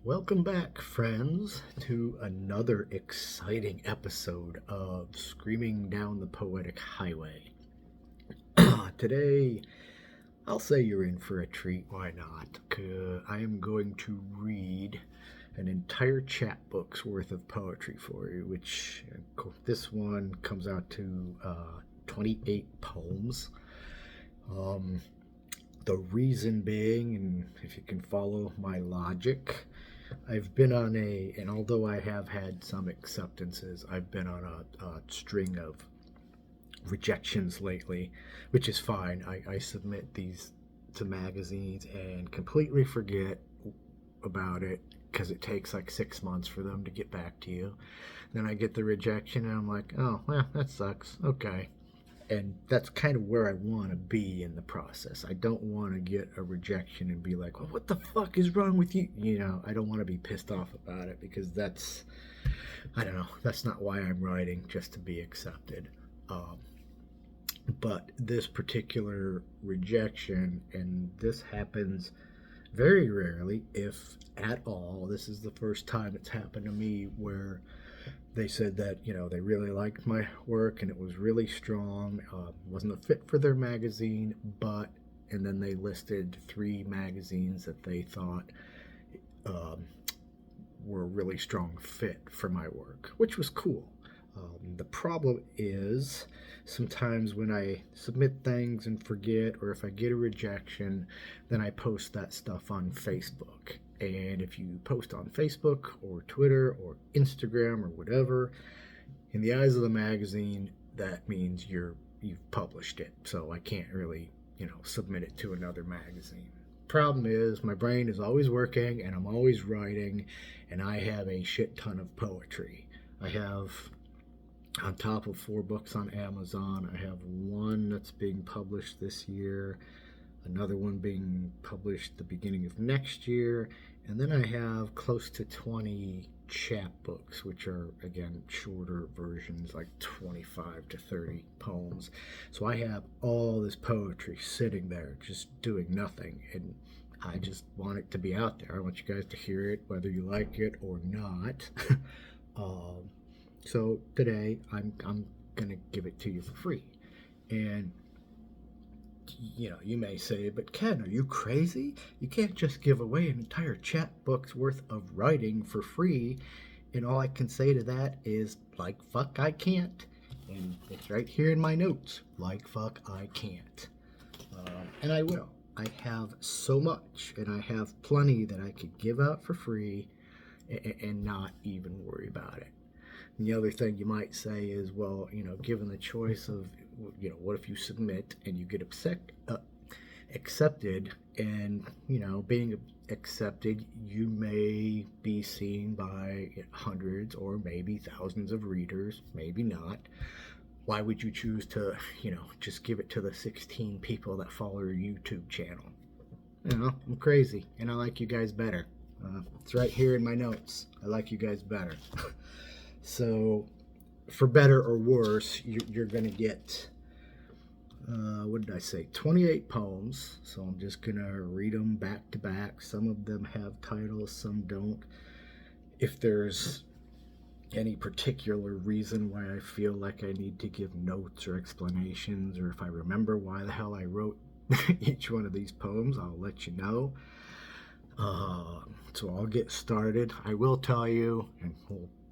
Welcome back, friends, to another exciting episode of Screaming Down the Poetic Highway. Today, I'll say you're in for a treat. Why not? I am going to read an entire chapbook's worth of poetry for you, which this one comes out to 28 poems. The reason being, and if you can follow my logic, I've been on and although I have had some acceptances, I've been on a string of rejections lately, which is fine. I submit these to magazines and completely forget about it because it takes like 6 months for them to get back to you. Then I get the rejection and I'm like, oh, well, that sucks. Okay. And that's kind of where I want to be in the process. I don't want to get a rejection and be like, well, what the fuck is wrong with you? I don't want to be pissed off about it because I don't know, that's not why I'm writing, just to be accepted. But this particular rejection, and this happens very rarely, if at all, this is the first time it's happened to me where they said that they really liked my work and it was really strong. Wasn't a fit for their magazine, and then they listed 3 magazines that they thought were a really strong fit for my work, which was cool. The problem is sometimes when I submit things and forget, or if I get a rejection, then I post that stuff on Facebook. And if you post on Facebook or Twitter or Instagram or whatever, in the eyes of the magazine, that means you've published it. So I can't really, submit it to another magazine. Problem is, my brain is always working and I'm always writing, and I have a shit ton of poetry. I have, on top of 4 books on Amazon, I have 1 that's being published this year, another one being published the beginning of next year, and then I have close to 20 chapbooks, which are, again, shorter versions, like 25 to 30 poems. So I have all this poetry sitting there, just doing nothing, and I just want it to be out there. I want you guys to hear it, whether you like it or not. So today, I'm going to give it to you for free. And you may say, but Ken, are you crazy? You can't just give away an entire chapbook's worth of writing for free. And all I can say to that is, like, fuck, I can't. And it's right here in my notes. Like, fuck, I can't. And I will. I have so much, and I have plenty that I could give out for free and not even worry about it. And the other thing you might say is, well, given the choice of, what if you submit and you get accepted, and, being accepted, you may be seen by hundreds or maybe thousands of readers, maybe not. Why would you choose to, just give it to the 16 people that follow your YouTube channel? I'm crazy, and I like you guys better. It's right here in my notes. I like you guys better. So, for better or worse, you're going to get, what did I say, 28 poems. So I'm just going to read them back to back. Some of them have titles, some don't. If there's any particular reason why I feel like I need to give notes or explanations, or if I remember why the hell I wrote each one of these poems, I'll let you know. So I'll get started. I will tell you, and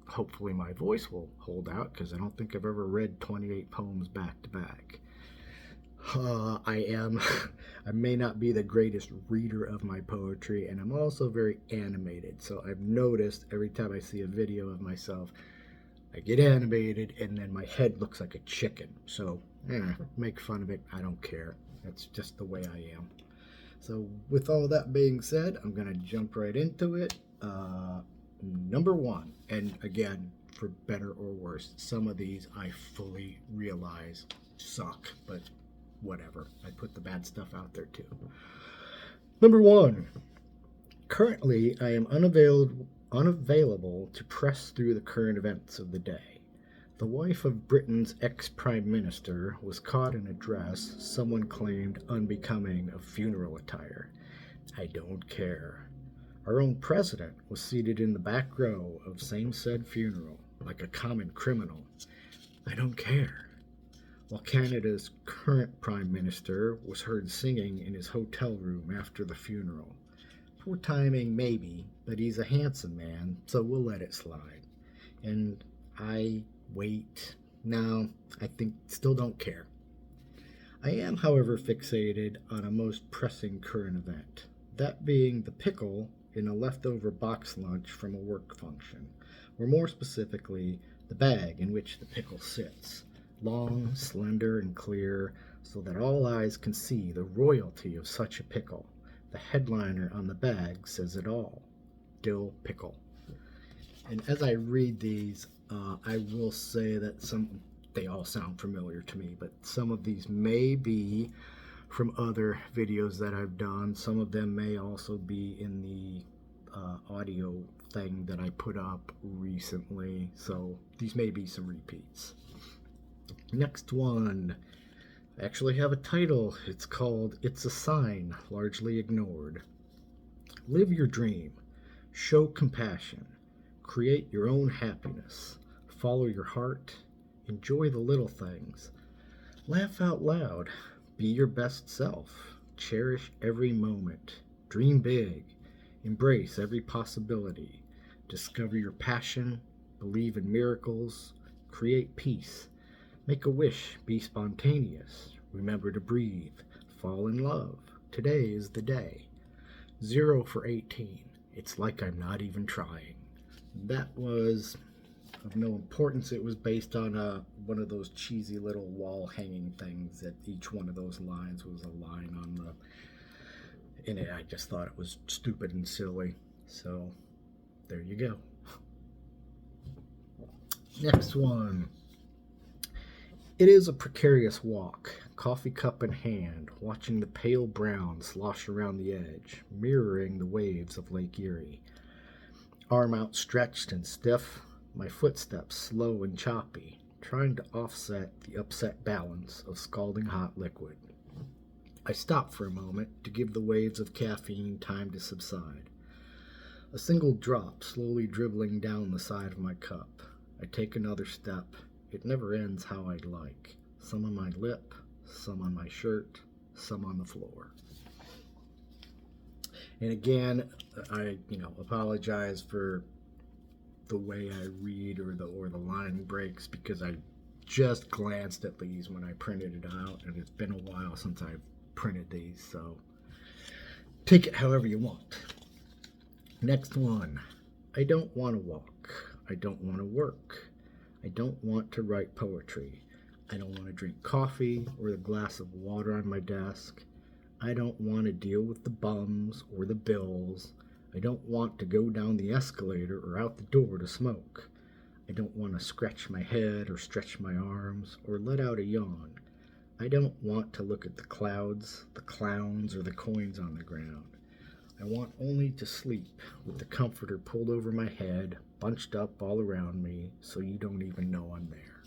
hopefully my voice will hold out, because I don't think I've ever read 28 poems back to back. I may not be the greatest reader of my poetry, and I'm also very animated. So I've noticed every time I see a video of myself, I get animated, and then my head looks like a chicken. So, make fun of it. I don't care. That's just the way I am. So with all that being said, I'm going to jump right into it. Number 1, and again, for better or worse, some of these I fully realize suck, but whatever. I put the bad stuff out there too. Number 1. Currently, I am unavailable to press through the current events of the day. The wife of Britain's ex-prime minister was caught in a dress someone claimed unbecoming of funeral attire. I don't care. Our own president was seated in the back row of same said funeral, like a common criminal. I don't care. While Canada's current Prime Minister was heard singing in his hotel room after the funeral. Poor timing, maybe, but he's a handsome man, so we'll let it slide. And I wait. No, I think still don't care. I am, however, fixated on a most pressing current event, that being the pickle in a leftover box lunch from a work function, or more specifically, the bag in which the pickle sits, long, slender, and clear, so that all eyes can see the royalty of such a pickle. The headliner on the bag says it all. Dill pickle. And as I read these, I will say that they all sound familiar to me, but some of these may be from other videos that I've done. Some of them may also be in the audio thing that I put up recently, so these may be some repeats. Next one, I actually have a title. It's called It's a Sign Largely Ignored. Live your dream. Show compassion. Create your own happiness. Follow your heart. Enjoy the little things. Laugh out loud. Be your best self. Cherish every moment. Dream big. Embrace every possibility. Discover your passion. Believe in miracles. Create peace. Make a wish. Be spontaneous. Remember to breathe. Fall in love. Today is the day. 0 for 18. It's like I'm not even trying. That was of no importance. It was based on one of those cheesy little wall hanging things that each one of those lines was a line on the... And I just thought it was stupid and silly. So, there you go. Next one. It is a precarious walk, coffee cup in hand, watching the pale brown slosh around the edge, mirroring the waves of Lake Erie. Arm outstretched and stiff, my footsteps slow and choppy, trying to offset the upset balance of scalding hot liquid. I stop for a moment to give the waves of caffeine time to subside. A single drop slowly dribbling down the side of my cup. I take another step. It never ends how I'd like. Some on my lip, some on my shirt, some on the floor. And again, I apologize for the way I read or the line breaks, because I just glanced at these when I printed it out, and it's been a while since I've printed these, so take it however you want. Next one. I don't want to walk. I don't want to work. I don't want to write poetry. I don't want to drink coffee or the glass of water on my desk. I don't want to deal with the bums or the bills. I don't want to go down the escalator or out the door to smoke. I don't want to scratch my head or stretch my arms or let out a yawn. I don't want to look at the clouds, the clowns, or the coins on the ground. I want only to sleep with the comforter pulled over my head, bunched up all around me, so you don't even know I'm there.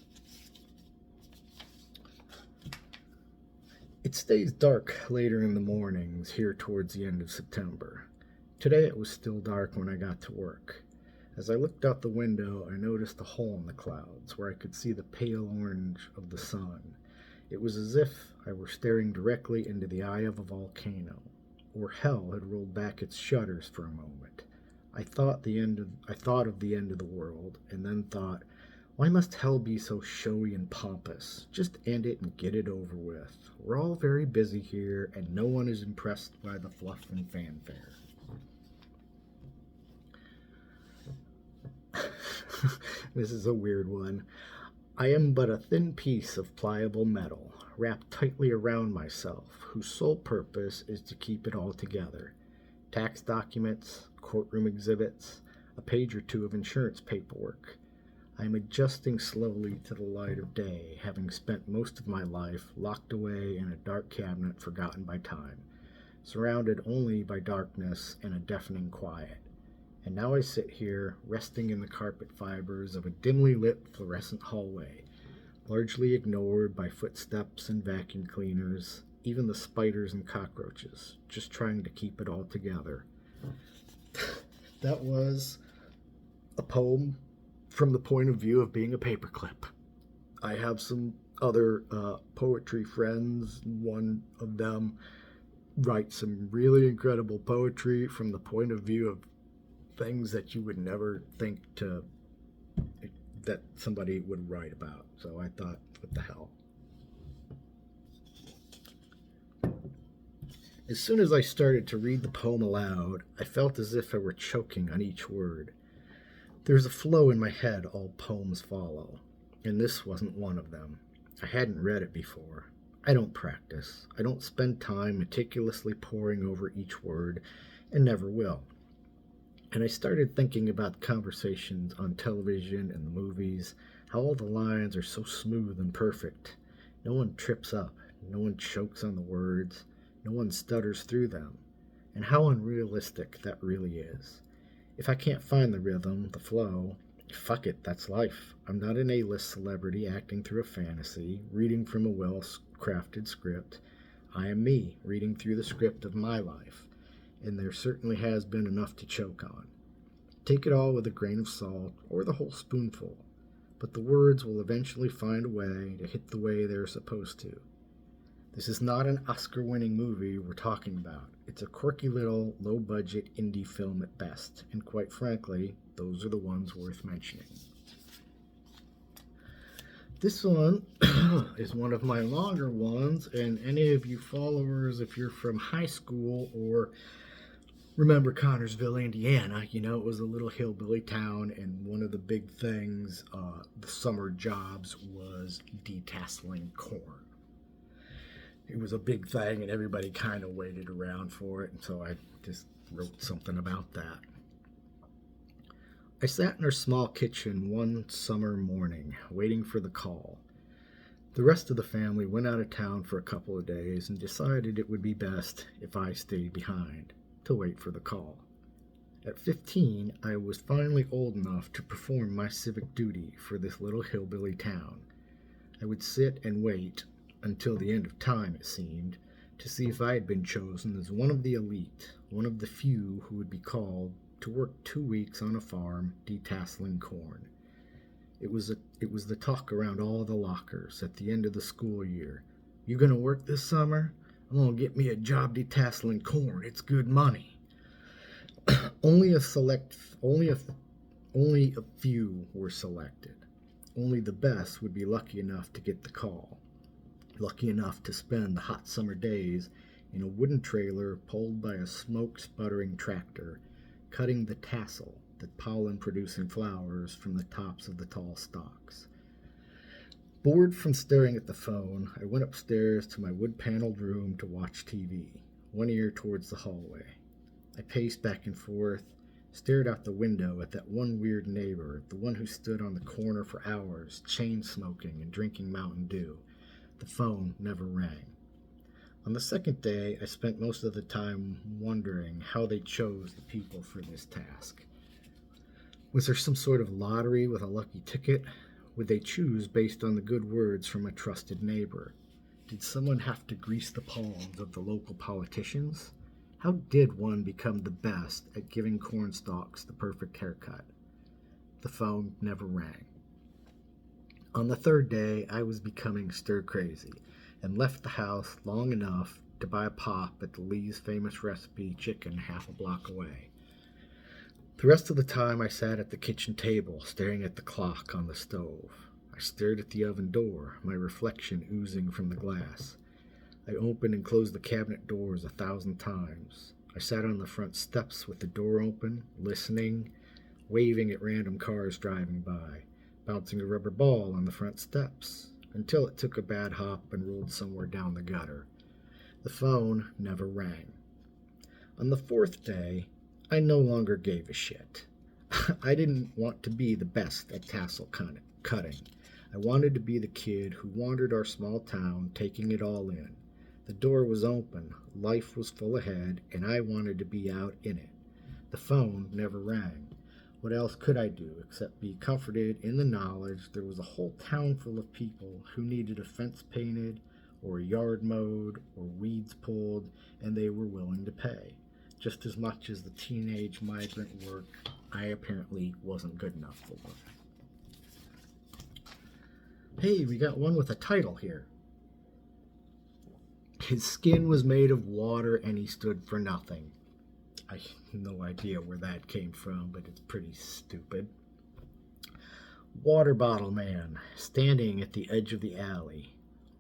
It stays dark later in the mornings here towards the end of September. Today it was still dark when I got to work. As I looked out the window, I noticed a hole in the clouds where I could see the pale orange of the sun. It was as if I were staring directly into the eye of a volcano, or hell had rolled back its shutters for a moment. I thought of the end of the world, and then thought, why must hell be so showy and pompous? Just end it and get it over with. We're all very busy here, and no one is impressed by the fluff and fanfare. This is a weird one. I am but a thin piece of pliable metal, wrapped tightly around myself, whose sole purpose is to keep it all together. Tax documents, courtroom exhibits, a page or two of insurance paperwork. I am adjusting slowly to the light of day, having spent most of my life locked away in a dark cabinet forgotten by time, surrounded only by darkness and a deafening quiet. And now I sit here, resting in the carpet fibers of a dimly lit fluorescent hallway, largely ignored by footsteps and vacuum cleaners, even the spiders and cockroaches, just trying to keep it all together. That was a poem from the point of view of being a paperclip. I have some other poetry friends. One of them writes some really incredible poetry from the point of view of things that you would never think to that somebody would write about. So I thought, what the hell? As soon as I started to read the poem aloud, I felt as if I were choking on each word. There's a flow in my head all poems follow, and this wasn't one of them. I hadn't read it before. I don't practice. I don't spend time meticulously poring over each word, and never will. And I started thinking about conversations on television and the movies, how all the lines are so smooth and perfect. No one trips up, no one chokes on the words, no one stutters through them, and how unrealistic that really is. If I can't find the rhythm, the flow, fuck it, that's life. I'm not an A-list celebrity acting through a fantasy, reading from a well-crafted script. I am me, reading through the script of my life, and there certainly has been enough to choke on. Take it all with a grain of salt, or the whole spoonful, but the words will eventually find a way to hit the way they're supposed to. This is not an Oscar-winning movie we're talking about. It's a quirky little, low-budget indie film at best, and quite frankly, those are the ones worth mentioning. This one is one of my longer ones, and any of you followers, if you're from high school or remember Connorsville, Indiana, you know it was a little hillbilly town, and one of the big things, the summer jobs, was detasseling corn. It was a big thing, and everybody kind of waited around for it, and so I just wrote something about that. I sat in our small kitchen one summer morning, waiting for the call. The rest of the family went out of town for a couple of days and decided it would be best if I stayed behind to wait for the call. At 15, I was finally old enough to perform my civic duty for this little hillbilly town. I would sit and wait until the end of time, it seemed, to see if I had been chosen as one of the elite, one of the few who would be called to work 2 weeks on a farm detasseling corn. It was the talk around all the lockers at the end of the school year. You gonna work this summer? I'm gonna get me a job detasseling corn. It's good money. only a few were selected. Only the best would be lucky enough to get the call. Lucky enough to spend the hot summer days in a wooden trailer pulled by a smoke-sputtering tractor, cutting the tassel, the pollen-producing flowers, from the tops of the tall stalks. Bored from staring at the phone, I went upstairs to my wood-paneled room to watch TV, one ear towards the hallway. I paced back and forth, stared out the window at that one weird neighbor, the one who stood on the corner for hours, chain-smoking and drinking Mountain Dew. The phone never rang. On the second day, I spent most of the time wondering how they chose the people for this task. Was there some sort of lottery with a lucky ticket? Would they choose based on the good words from a trusted neighbor? Did someone have to grease the palms of the local politicians? How did one become the best at giving corn stalks the perfect haircut? The phone never rang. On the third day, I was becoming stir-crazy and left the house long enough to buy a pop at the Lee's Famous Recipe chicken half a block away. The rest of the time I sat at the kitchen table, staring at the clock on the stove. I stared at the oven door, my reflection oozing from the glass. I opened and closed the cabinet doors 1,000 times. I sat on the front steps with the door open, listening, waving at random cars driving by, bouncing a rubber ball on the front steps, until it took a bad hop and rolled somewhere down the gutter. The phone never rang. On the fourth day, I no longer gave a shit. I didn't want to be the best at tassel cutting. I wanted to be the kid who wandered our small town, taking it all in. The door was open, life was full ahead, and I wanted to be out in it. The phone never rang. What else could I do except be comforted in the knowledge there was a whole town full of people who needed a fence painted, or a yard mowed, or weeds pulled, and they were willing to pay. just as much as the teenage migrant work I apparently wasn't good enough for. Hey, we got one with a title here. His skin was made of water and he stood for nothing. I have no idea where that came from, but it's pretty stupid. Water bottle man, standing at the edge of the alley.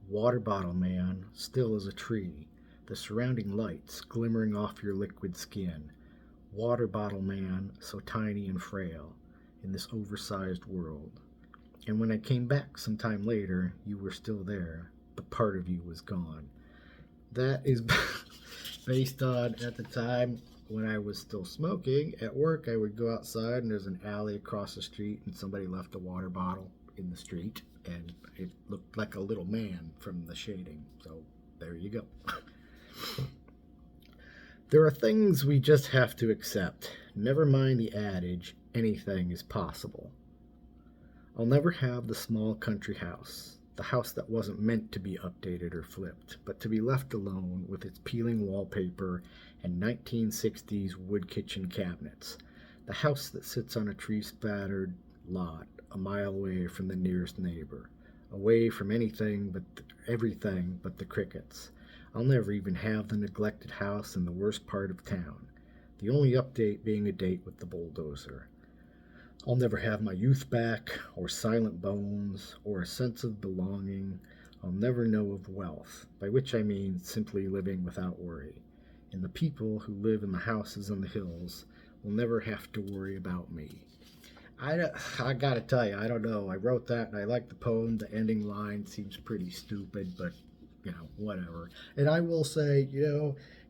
Water bottle man, still as a tree, the surrounding lights glimmering off your liquid skin. Water bottle man, so tiny and frail, in this oversized world. And when I came back some time later, you were still there, but part of you was gone. That is based on, at the time, when I was still smoking, at work I would go outside and there's an alley across the street and somebody left a water bottle in the street and it looked like a little man from the shading. So there you go. There are things we just have to accept. Never mind the adage, anything is possible. I'll never have the small country house, the house that wasn't meant to be updated or flipped, but to be left alone with its peeling wallpaper and 1960s wood kitchen cabinets. The house that sits on a tree-spattered lot a mile away from the nearest neighbor, away from everything but the crickets. I'll never even have the neglected house in the worst part of town, the only update being a date with the bulldozer. I'll never have my youth back, or silent bones, or a sense of belonging. I'll never know of wealth, by which I mean simply living without worry. And the people who live in the houses on the hills will never have to worry about me. I gotta tell you, I don't know. I wrote that and I like the poem. The ending line seems pretty stupid, but, whatever. And I will say,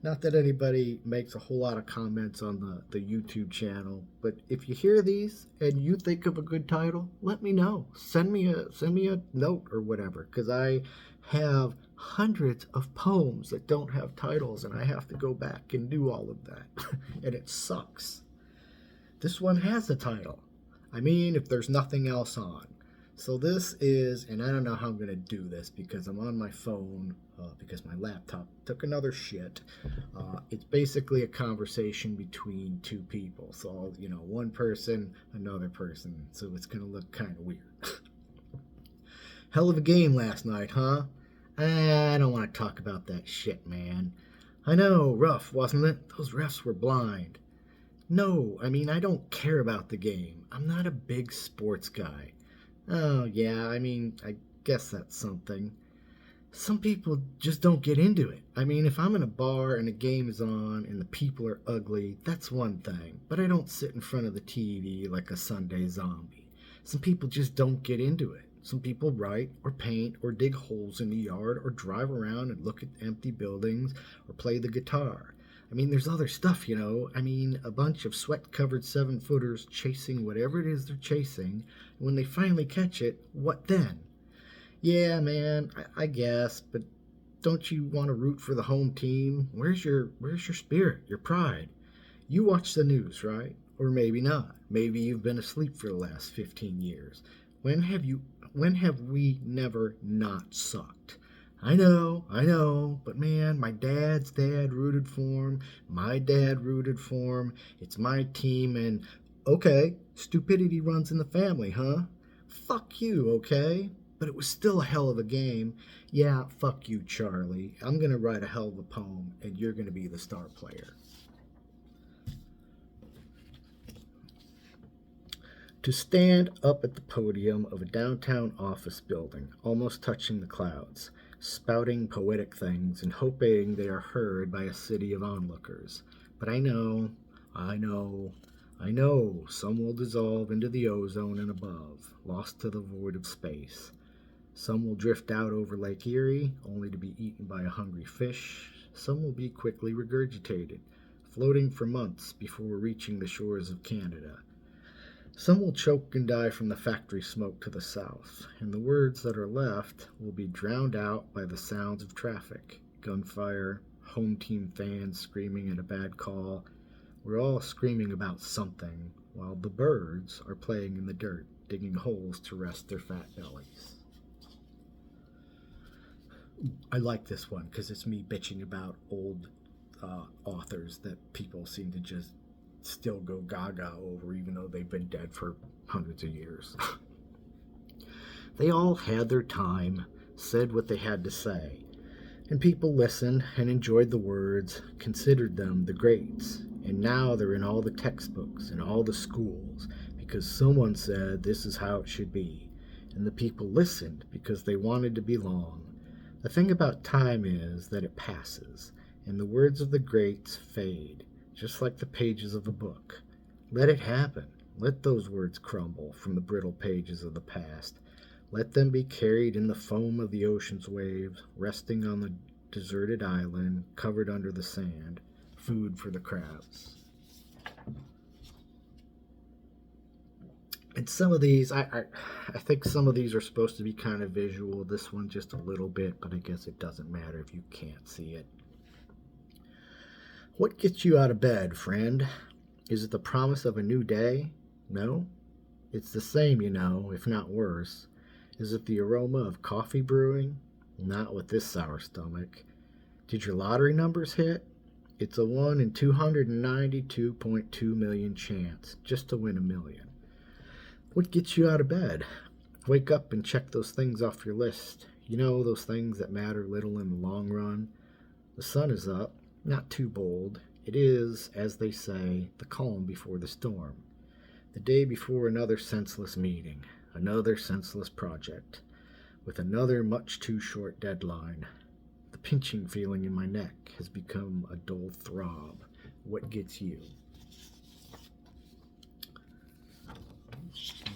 not that anybody makes a whole lot of comments on the YouTube channel, but if you hear these and you think of a good title, let me know. Send me a note or whatever, because I have hundreds of poems that don't have titles and I have to go back and do all of that. And it sucks. This one has a title. I mean, if there's nothing else on. So this is, and I don't know how I'm going to do this because I'm on my phone, because my laptop took another shit. It's basically a conversation between two people. So, one person, another person. So it's going to look kind of weird. Hell of a game last night, huh? I don't want to talk about that shit, man. I know, rough, wasn't it? Those refs were blind. No, I don't care about the game. I'm not a big sports guy. Oh, yeah, I guess that's something. Some people just don't get into it. If I'm in a bar and a game is on and the people are ugly, that's one thing. But I don't sit in front of the TV like a Sunday zombie. Some people just don't get into it. Some people write or paint or dig holes in the yard or drive around and look at empty buildings or play the guitar. There's other stuff, a bunch of sweat-covered 7-footers chasing whatever it is they're chasing. And when they finally catch it, what then? Yeah, man, I guess, but don't you want to root for the home team? Where's your spirit, your pride? You watch the news, right? Or maybe not. Maybe you've been asleep for the last 15 years. When have we never not sucked? I know, but man, my dad's dad rooted for him, my dad rooted for him, it's my team, and okay, stupidity runs in the family, huh? Fuck you, okay? But it was still a hell of a game. Yeah, fuck you, Charlie. I'm gonna write a hell of a poem, and you're gonna be the star player. To stand up at the podium of a downtown office building, almost touching the clouds, spouting poetic things and hoping they are heard by a city of onlookers. But I know, some will dissolve into the ozone and above, lost to the void of space. Some will drift out over Lake Erie, only to be eaten by a hungry fish. Some will be quickly regurgitated, floating for months before reaching the shores of Canada. Some will choke and die from the factory smoke to the south, and the words that are left will be drowned out by the sounds of traffic, gunfire, home team fans screaming at a bad call. We're all screaming about something, while the birds are playing in the dirt, digging holes to rest their fat bellies. I like this one because it's me bitching about old authors that people seem to just still go gaga over, even though they've been dead for hundreds of years. They all had their time, said what they had to say, and people listened and enjoyed the words, considered them the greats. And now they're in all the textbooks and all the schools because someone said this is how it should be. And the people listened because they wanted to belong. The thing about time is that it passes, and the words of the greats fade, just like the pages of a book. Let it happen. Let those words crumble from the brittle pages of the past. Let them be carried in the foam of the ocean's waves, resting on the deserted island, covered under the sand, food for the crabs. And some of these, I think some of these are supposed to be kind of visual. This one just a little bit, but I guess it doesn't matter if you can't see it. What gets you out of bed, friend? Is it the promise of a new day? No? It's the same, if not worse. Is it the aroma of coffee brewing? Not with this sour stomach. Did your lottery numbers hit? It's a 1 in 292.2 million chance just to win $1 million. What gets you out of bed? Wake up and check those things off your list. Those things that matter little in the long run. The sun is up, not too bold. It is, as they say, the calm before the storm. The day before another senseless meeting, another senseless project, with another much too short deadline. The pinching feeling in my neck has become a dull throb. What gets you?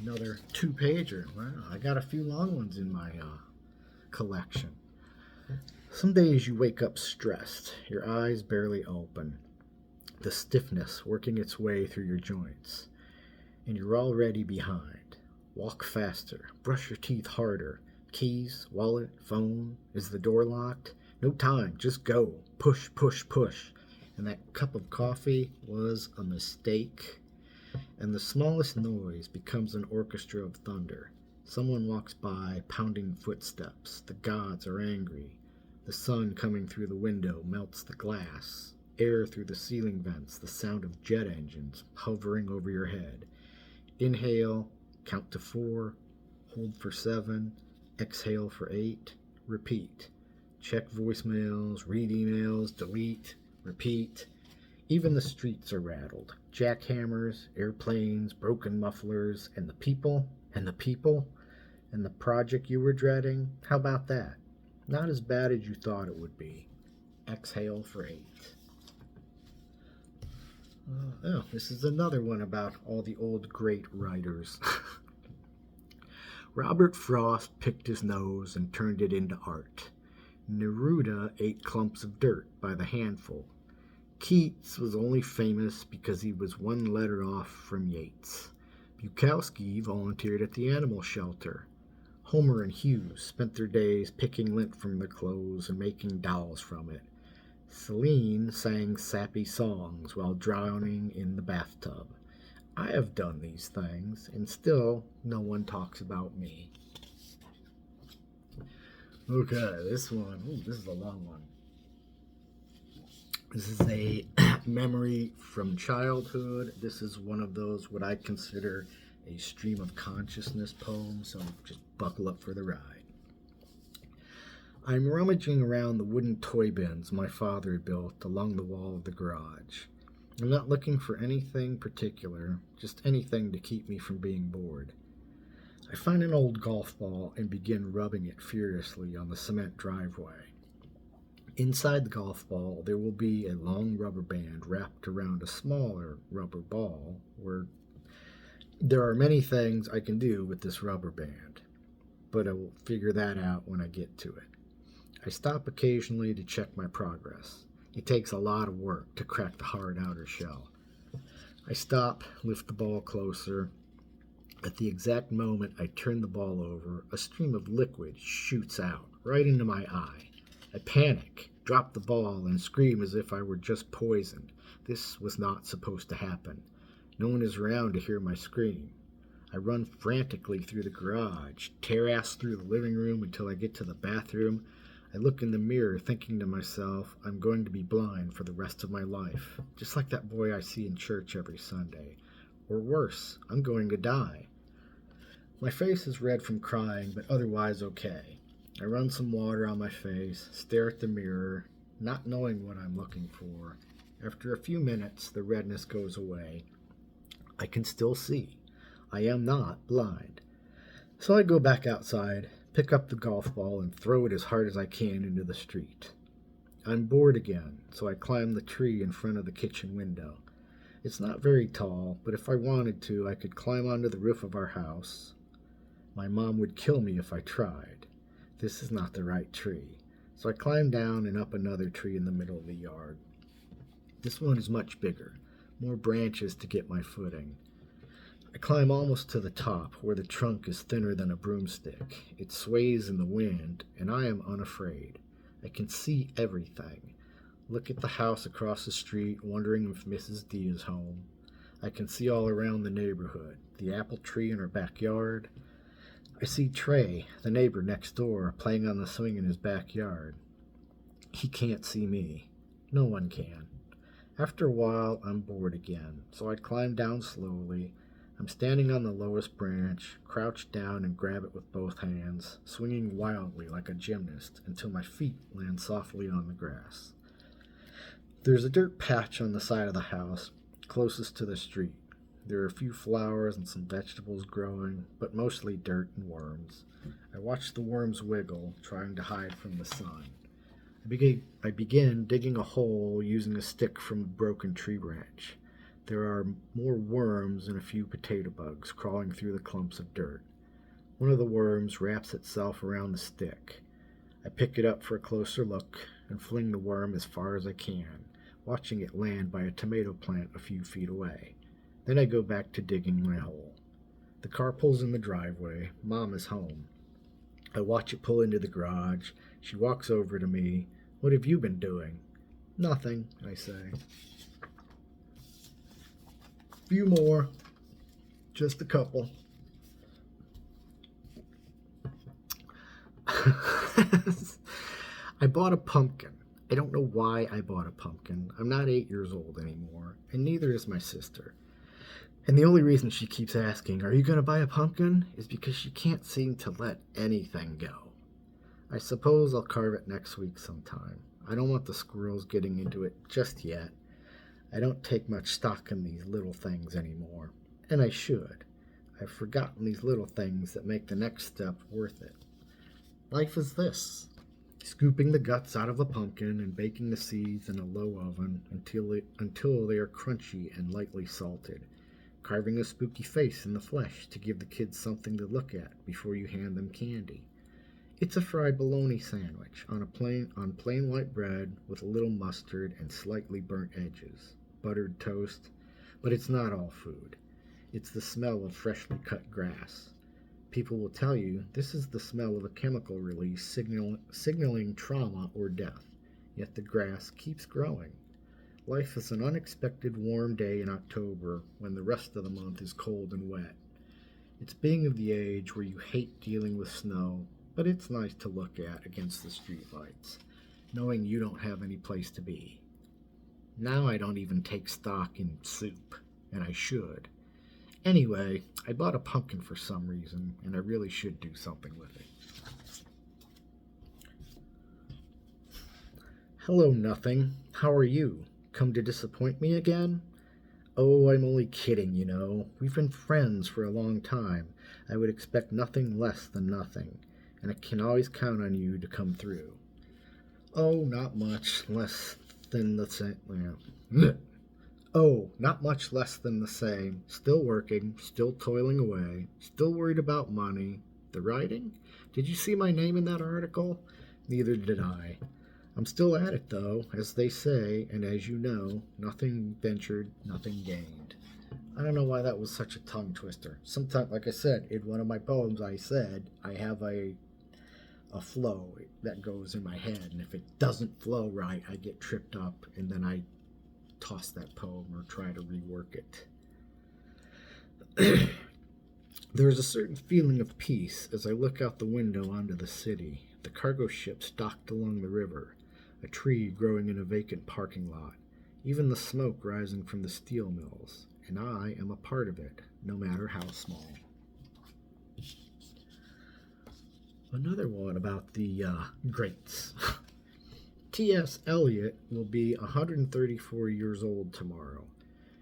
Another 2-pager. Wow, I got a few long ones in my collection. Some days you wake up stressed, your eyes barely open, the stiffness working its way through your joints, and you're already behind. Walk faster, brush your teeth harder. Keys, wallet, phone. Is the door locked? No time, just go. Push, push, push. And that cup of coffee was a mistake. And the smallest noise becomes an orchestra of thunder. Someone walks by, pounding footsteps. The gods are angry. The sun coming through the window melts the glass. Air through the ceiling vents, the sound of jet engines hovering over your head. Inhale, count to 4, hold for 7, exhale for 8, repeat. Check voicemails, read emails, delete, repeat. Even the streets are rattled. Jackhammers, airplanes, broken mufflers, and the people, and the project you were dreading. How about that? Not as bad as you thought it would be. Exhale for 8. This is another one about all the old great writers. Robert Frost picked his nose and turned it into art. Neruda ate clumps of dirt by the handful. Keats was only famous because he was one letter off from Yeats. Bukowski volunteered at the animal shelter. Homer and Hughes spent their days picking lint from their clothes and making dolls from it. Celine sang sappy songs while drowning in the bathtub. I have done these things, and still no one talks about me. Okay, this one. This is a long one. This is a memory from childhood. This is one of those, what I consider a stream of consciousness poem, so just buckle up for the ride. I'm rummaging around the wooden toy bins my father had built along the wall of the garage. I'm not looking for anything particular, just anything to keep me from being bored. I find an old golf ball and begin rubbing it furiously on the cement driveway. Inside the golf ball, there will be a long rubber band wrapped around a smaller rubber ball where there are many things I can do with this rubber band, but I will figure that out when I get to it. I stop occasionally to check my progress. It takes a lot of work to crack the hard outer shell. I stop, lift the ball closer. At the exact moment I turn the ball over, a stream of liquid shoots out right into my eye. I panic, drop the ball, and scream as if I were just poisoned. This was not supposed to happen. No one is around to hear my scream. I run frantically through the garage, tear ass through the living room until I get to the bathroom. I look in the mirror thinking to myself, I'm going to be blind for the rest of my life, just like that boy I see in church every Sunday. Or worse, I'm going to die. My face is red from crying, but otherwise okay. I run some water on my face, stare at the mirror, not knowing what I'm looking for. After a few minutes, the redness goes away. I can still see. I am not blind. So I go back outside, pick up the golf ball, and throw it as hard as I can into the street. I'm bored again, so I climb the tree in front of the kitchen window. It's not very tall, but if I wanted to, I could climb onto the roof of our house. My mom would kill me if I tried. This is not the right tree. So I climb down and up another tree in the middle of the yard. This one is much bigger, more branches to get my footing. I climb almost to the top, where the trunk is thinner than a broomstick. It sways in the wind, and I am unafraid. I can see everything. Look at the house across the street, wondering if Mrs. D is home. I can see all around the neighborhood, the apple tree in our backyard. I see Trey, the neighbor next door, playing on the swing in his backyard. He can't see me. No one can. After a while, I'm bored again, so I climb down slowly. I'm standing on the lowest branch, crouched down and grab it with both hands, swinging wildly like a gymnast until my feet land softly on the grass. There's a dirt patch on the side of the house, closest to the street. There are a few flowers and some vegetables growing, but mostly dirt and worms. I watch the worms wiggle, trying to hide from the sun. I begin digging a hole using a stick from a broken tree branch. There are more worms and a few potato bugs crawling through the clumps of dirt. One of the worms wraps itself around the stick. I pick it up for a closer look and fling the worm as far as I can, watching it land by a tomato plant a few feet away. Then I go back to digging my hole. The car pulls in the driveway. Mom is home. I watch it pull into the garage. She walks over to me. What have you been doing? Nothing, I say. Few more. Just a couple. I bought a pumpkin. I don't know why I bought a pumpkin. I'm not 8 years old anymore, and neither is my sister. And the only reason she keeps asking, are you going to buy a pumpkin? Is because she can't seem to let anything go. I suppose I'll carve it next week sometime. I don't want the squirrels getting into it just yet. I don't take much stock in these little things anymore, and I should. I've forgotten these little things that make the next step worth it. Life is this: scooping the guts out of a pumpkin and baking the seeds in a low oven until they are crunchy and lightly salted, carving a spooky face in the flesh to give the kids something to look at before you hand them candy. It's a fried bologna sandwich on plain white bread with a little mustard and slightly burnt edges, buttered toast, but it's not all food. It's the smell of freshly cut grass. People will tell you this is the smell of a chemical release signaling trauma or death, yet the grass keeps growing. Life is an unexpected warm day in October when the rest of the month is cold and wet. It's being of the age where you hate dealing with snow, but it's nice to look at against the streetlights, knowing you don't have any place to be. Now I don't even take stock in soup, and I should. Anyway, I bought a pumpkin for some reason, and I really should do something with it. Hello, Nothing. How are you? Come to disappoint me again? Oh, I'm only kidding, you know. We've been friends for a long time. I would expect nothing less than nothing, and I can always count on you to come through. Oh, not much less than the same. Oh, not much less than the same. Still working, still toiling away, still worried about money. The writing? Did you see my name in that article? Neither did I. I'm still at it, though, as they say, and as you know, nothing ventured, nothing gained. I don't know why that was such a tongue twister. Sometimes, like I said, in one of my poems I said, I have a flow that goes in my head, and if it doesn't flow right, I get tripped up, and then I toss that poem or try to rework it. There is a certain feeling of peace as I look out the window onto the city. the cargo ships docked along the river, a tree growing in a vacant parking lot, even the smoke rising from the steel mills, and I am a part of it, no matter how small. Another one about the greats. T.S. Eliot will be 134 years old tomorrow.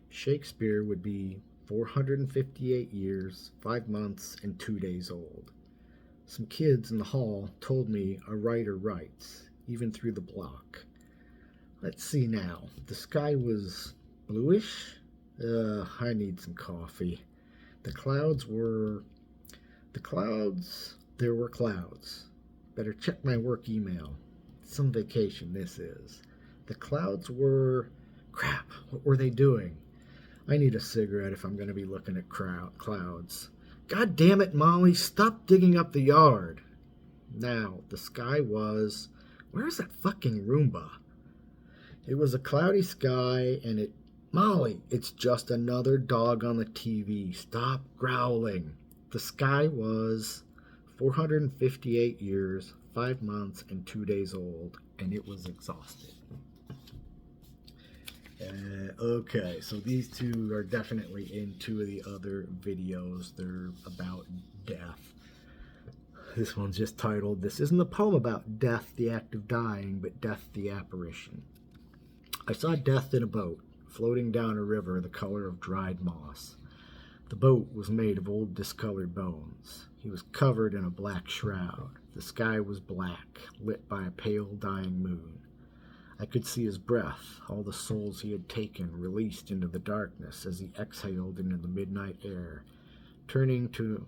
Shakespeare would be 458 years, 5 months, and 2 days old. Some kids in the hall told me a writer writes, even through the block. Let's see now. The sky was bluish. I need some coffee. There were clouds. Better check my work email. Some vacation this is. The clouds were... Crap, what were they doing? I need a cigarette if I'm going to be looking at clouds. God damn it, Molly, stop digging up the yard. Now, the sky was... Where's that fucking Roomba? It was a cloudy sky, and it... Molly, it's just another dog on the TV. Stop growling. The sky was 458 years, 5 months, and 2 days old, and it was exhausted. Okay, so these two are definitely in two of the other videos. They're about death. This one's just titled, This Isn't a Poem About Death, the Act of Dying, but Death, the Apparition. I saw death in a boat, floating down a river the color of dried moss. The boat was made of old discolored bones. He was covered in a black shroud. The sky was black, lit by a pale dying moon. I could see his breath, all the souls he had taken released into the darkness as he exhaled into the midnight air, turning to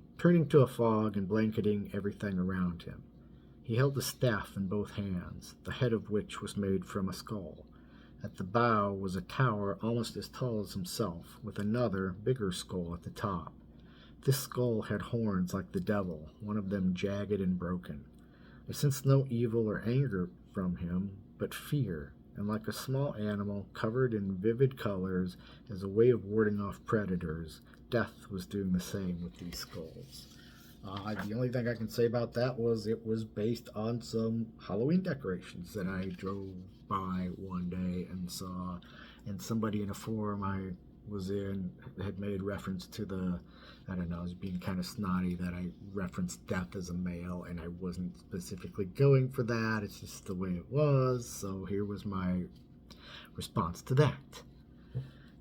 a fog and blanketing everything around him. He held a staff in both hands, the head of which was made from a skull. At the bow was a tower almost as tall as himself, with another, bigger skull at the top. This skull had horns like the devil, one of them jagged and broken. I sensed no evil or anger from him, but fear, and like a small animal covered in vivid colors as a way of warding off predators, death was doing the same with these skulls. The only thing I can say about that was it was based on some Halloween decorations that I drove by one day and saw, and somebody in a forum I was in had made reference to the, I don't know, I was being kind of snotty that I referenced death as a male, and I wasn't specifically going for that. It's just the way it was, so here was my response to that.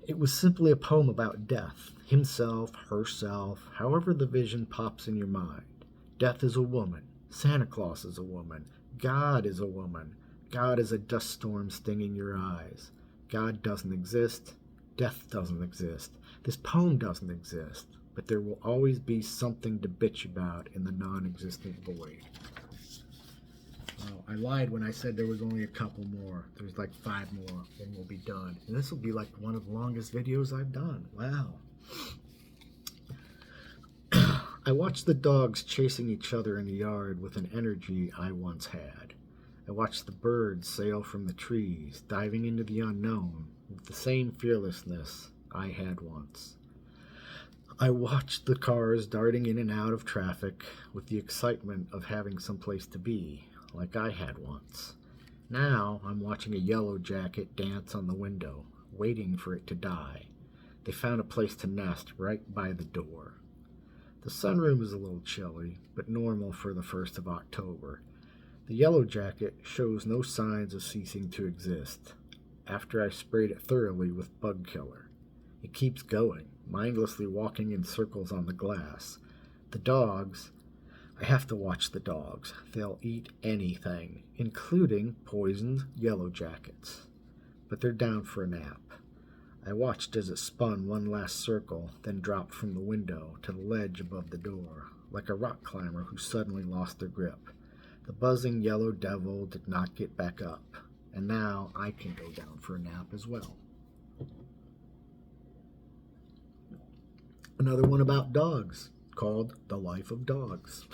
It was simply a poem about death, himself, herself, however the vision pops in your mind. Death is a woman. Santa Claus is a woman. God is a woman. God is a dust storm stinging your eyes. God doesn't exist. Death doesn't exist. This poem doesn't exist. But there will always be something to bitch about in the non-existent void. I lied when I said there was only a couple more. There's like 5 more, and we'll be done. And this will be like one of the longest videos I've done. Wow. I watched the dogs chasing each other in the yard with an energy I once had. I watched the birds sail from the trees, diving into the unknown with the same fearlessness I had once. I watched the cars darting in and out of traffic with the excitement of having someplace to be, like I had once. Now I'm watching a yellow jacket dance on the window, waiting for it to die. They found a place to nest right by the door. The sunroom is a little chilly, but normal for the 1st of October. The yellow jacket shows no signs of ceasing to exist, after I sprayed it thoroughly with bug killer. It keeps going, mindlessly walking in circles on the glass. The dogs... I have to watch the dogs. They'll eat anything, including poisoned yellow jackets. But they're down for a nap. I watched as it spun one last circle, then dropped from the window to the ledge above the door, like a rock climber who suddenly lost their grip. The buzzing yellow devil did not get back up, and now I can go down for a nap as well. Another one about dogs, called The Life of Dogs.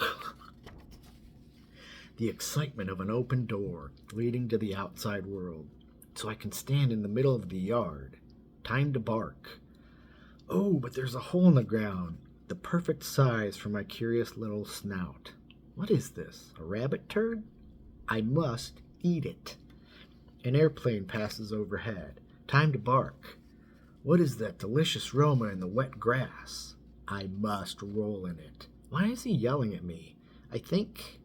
The excitement of an open door leading to the outside world, so I can stand in the middle of the yard. Time to bark. Oh, but there's a hole in the ground, the perfect size for my curious little snout. What is this? A rabbit turd? I must eat it. An airplane passes overhead. Time to bark. What is that delicious aroma in the wet grass? I must roll in it. Why is he yelling at me? I think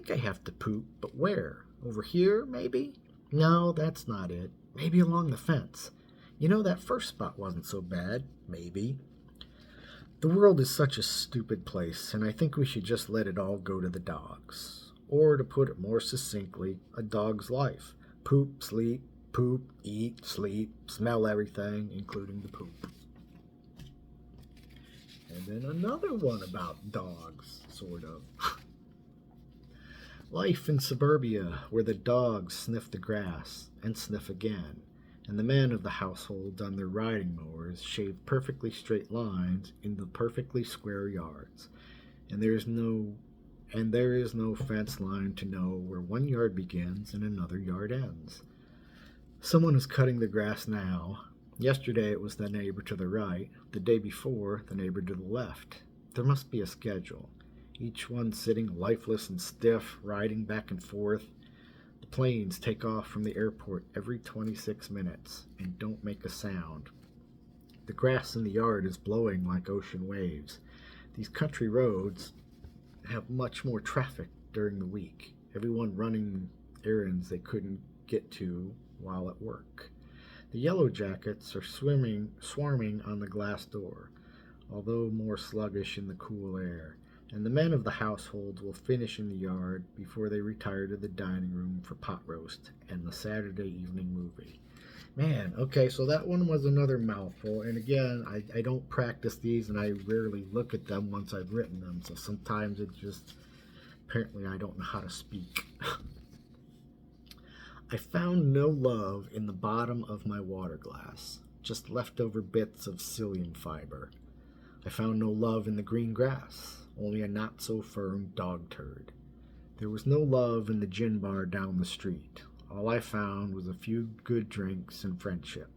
I have to poop, but where? Over here, maybe? No, that's not it. Maybe along the fence. You know, that first spot wasn't so bad. Maybe. The world is such a stupid place, and I think we should just let it all go to the dogs. Or, to put it more succinctly, a dog's life. Poop, eat, sleep, smell everything, including the poop. And then another one about dogs, sort of. Life in suburbia, where the dogs sniff the grass and sniff again, and the men of the household on their riding mowers shave perfectly straight lines in the perfectly square yards, and there is no fence line to know where one yard begins and another yard ends. Someone is cutting the grass now. Yesterday it was the neighbor to the right, the day before the neighbor to the left. There must be a schedule, each one sitting lifeless and stiff, riding back and forth. The planes take off from the airport every 26 minutes and don't make a sound. The grass in the yard is blowing like ocean waves. These country roads have much more traffic during the week, everyone running errands they couldn't get to while at work. The yellow jackets are swarming on the glass door, although more sluggish in the cool air, and the men of the households will finish in the yard before they retire to the dining room for pot roast and the Saturday evening movie. Man, okay, so that one was another mouthful, and again, I don't practice these, and I rarely look at them once I've written them, so sometimes apparently I don't know how to speak. I found no love in the bottom of my water glass, just leftover bits of psyllium fiber. I found no love in the green grass, only a not-so-firm dog turd. There was no love in the gin bar down the street. All I found was a few good drinks and friendship.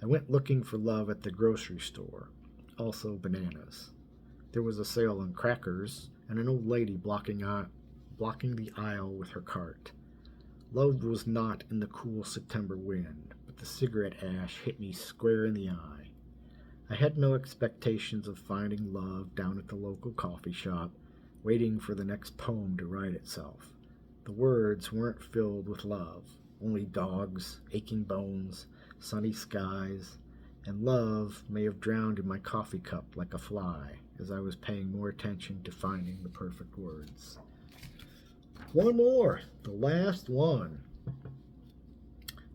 I went looking for love at the grocery store, also bananas. There was a sale on crackers, and an old lady blocking the aisle with her cart. Love was not in the cool September wind, but the cigarette ash hit me square in the eye. I had no expectations of finding love down at the local coffee shop, waiting for the next poem to write itself. The words weren't filled with love, only dogs, aching bones, sunny skies, and love may have drowned in my coffee cup like a fly as I was paying more attention to finding the perfect words. One more, the last one.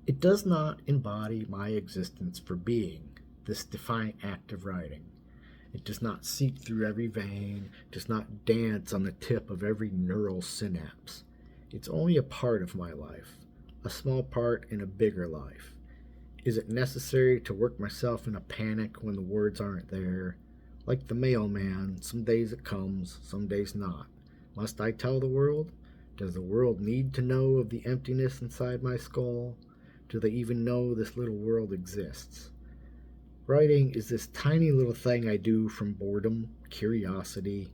It does not embody my existence for being, this defiant act of writing. It does not seep through every vein, does not dance on the tip of every neural synapse. It's only a part of my life, a small part in a bigger life. Is it necessary to work myself in a panic when the words aren't there? Like the mailman, some days it comes, some days not. Must I tell the world? Does the world need to know of the emptiness inside my skull? Do they even know this little world exists? Writing is this tiny little thing I do from boredom, curiosity.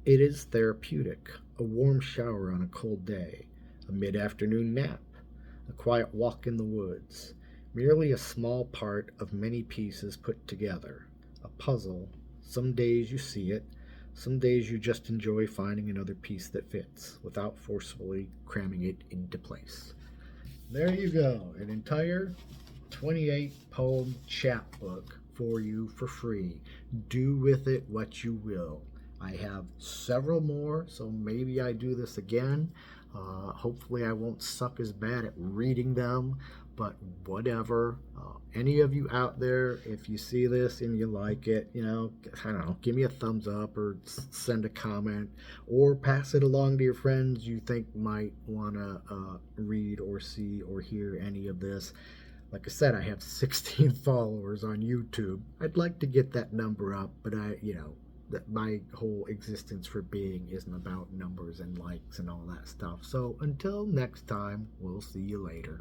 It is therapeutic, a warm shower on a cold day, a mid-afternoon nap, a quiet walk in the woods, merely a small part of many pieces put together, a puzzle. Some days you see it, some days you just enjoy finding another piece that fits, without forcefully cramming it into place. There you go, an entire 28-poem chapbook for you for free. Do with it what you will. I have several more, so maybe I do this again. Hopefully I won't suck as bad at reading them, but whatever. Any of you out there, if you see this and you like it, I don't know, give me a thumbs up or send a comment or pass it along to your friends you think might want to read or see or hear any of this. Like I said, I have 16 followers on YouTube. I'd like to get that number up, but that my whole existence for being isn't about numbers and likes and all that stuff. So until next time, we'll see you later.